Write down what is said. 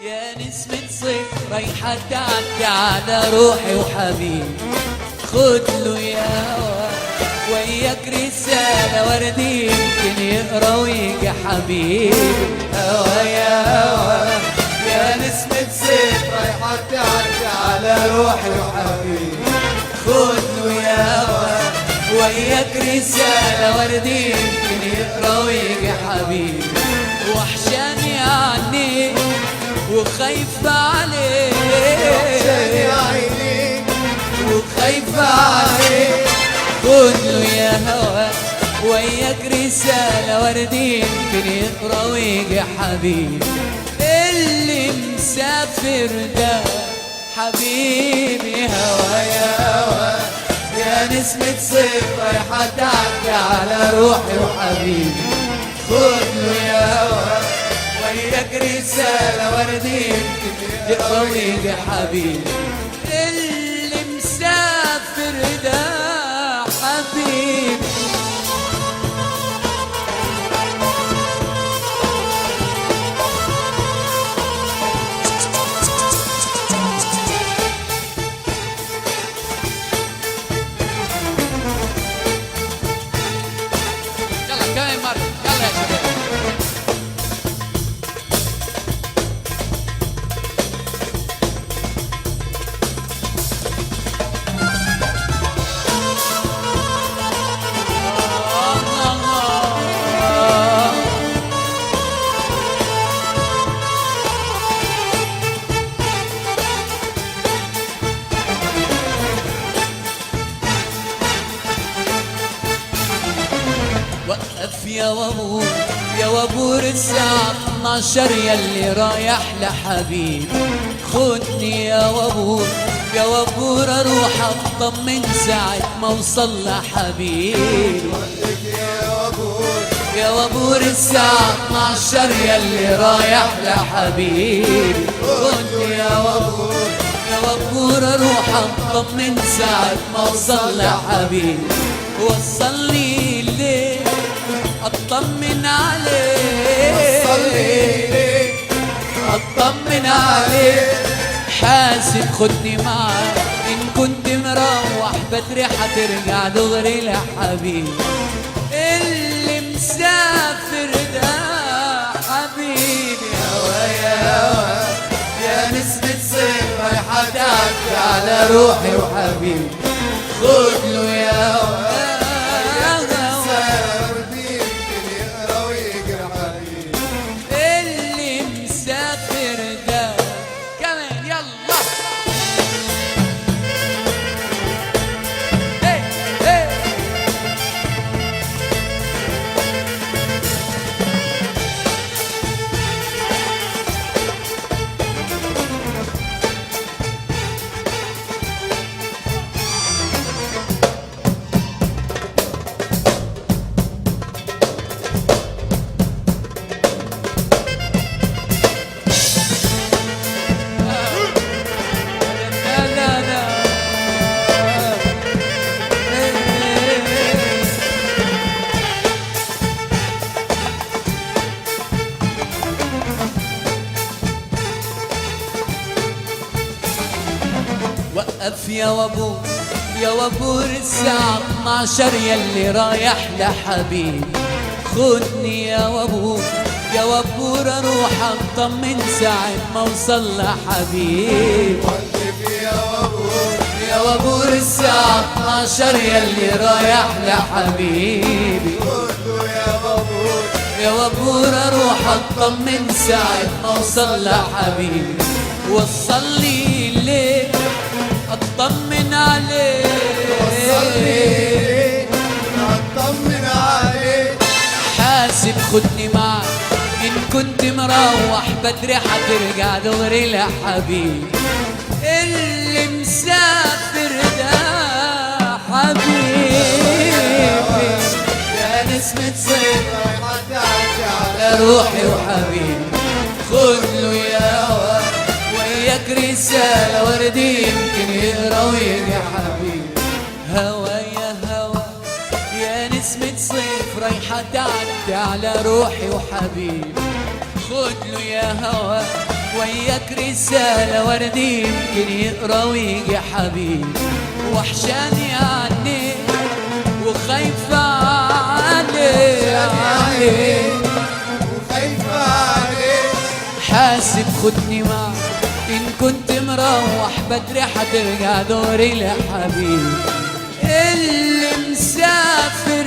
يا نسمة صيف رايحة تعدي على روحي وحبيبي، خد له يا هوا وياك رسالة وردي يمكن يقرا ويجي حبيبي. هوا يا هوا يا نسمة صيف رايحة تعدي على روحي وحبيبي، خد له يا هوا وياك رسالة وردي يمكن يقرا ويجي حبيبي. وحشاني عني وخايفة عليك، وحشاني عينيك وخايفة عليك. خد له يا هوا وياك رسالة وردي يمكن يقرا ويجي حبيبي. اللي مسافر ده حبيبي. هوا يا هوا يا نسمة صيف رايحة تعدي على روحي وحبيبي، خد له يا هوا وياك رسالة وردي يمكن يقرا ويجي حبيبي. اللي مسافر ده حبيبي. يلا كمان مرة، يلا يا شباب. وقف يا وابور يا وابور الساعة 12 ياللي رايح لحبيبي. خدني يا وابور يا وابور اروح اطمن ساعة ما اوصل لحبيبي. يا وابور الساعة 12 ياللي رايح لحبيبي. خدني يا وابور يا وابور اروح اطمن ساعة ما اوصل لحبيبي. وصلني ليه اطمن عليه، وصلني ليه اطمن عليه. حاسب خدني معاك ان كنت مروح بدري حترجع دغري لحبيبي. اللي مسافر ده حبيبي. هوا يا هوا يا نسمة صيف رايحة تعدي على روحي وحبيبي، خد له يا هوا رسالة وردي يمكن يقرا ويجي حبيبي. اللي مسافر ده كمان يلا. هي هي لا لا لا. وقف يا وابور يا وابور الساعة 12 ياللي رايح لحبيبي. خدني يا وابور يا وابور اروح اطمن ساعة ما اوصل لحبيبي. وقف يا وابور يا وابور الساعة 12 ياللي رايح لحبيبي. خد له يا وابور يا وابور اروح اطمن ساعة ما اوصل لحبيبي. وصلني ليه اطمن عليه، وصلني ليه اطمن عليك. حاسب خدني معك ان كنت مروح بدري حترجع دغري لحبيبي. اللي مسافر ده حبيبي. يا نسمة صيف رايحة تعدي على روحي وحبيبي. خد له يا هوا وياك رسالة وردي يمكن يقرا ويجي حبيبي. هوا يا هوا يا نسمة صيف رايحة تعدي على روحي وحبيبي. خد له يا هوا وياك رسالة ورد يمكن يقرا ويجي حبيب، وحشاني عني وخايفة عليك وخايفة عليك. حاسب خدني معك إن كنت مروح بدري حترجع دوري لحبيب اللي مسافر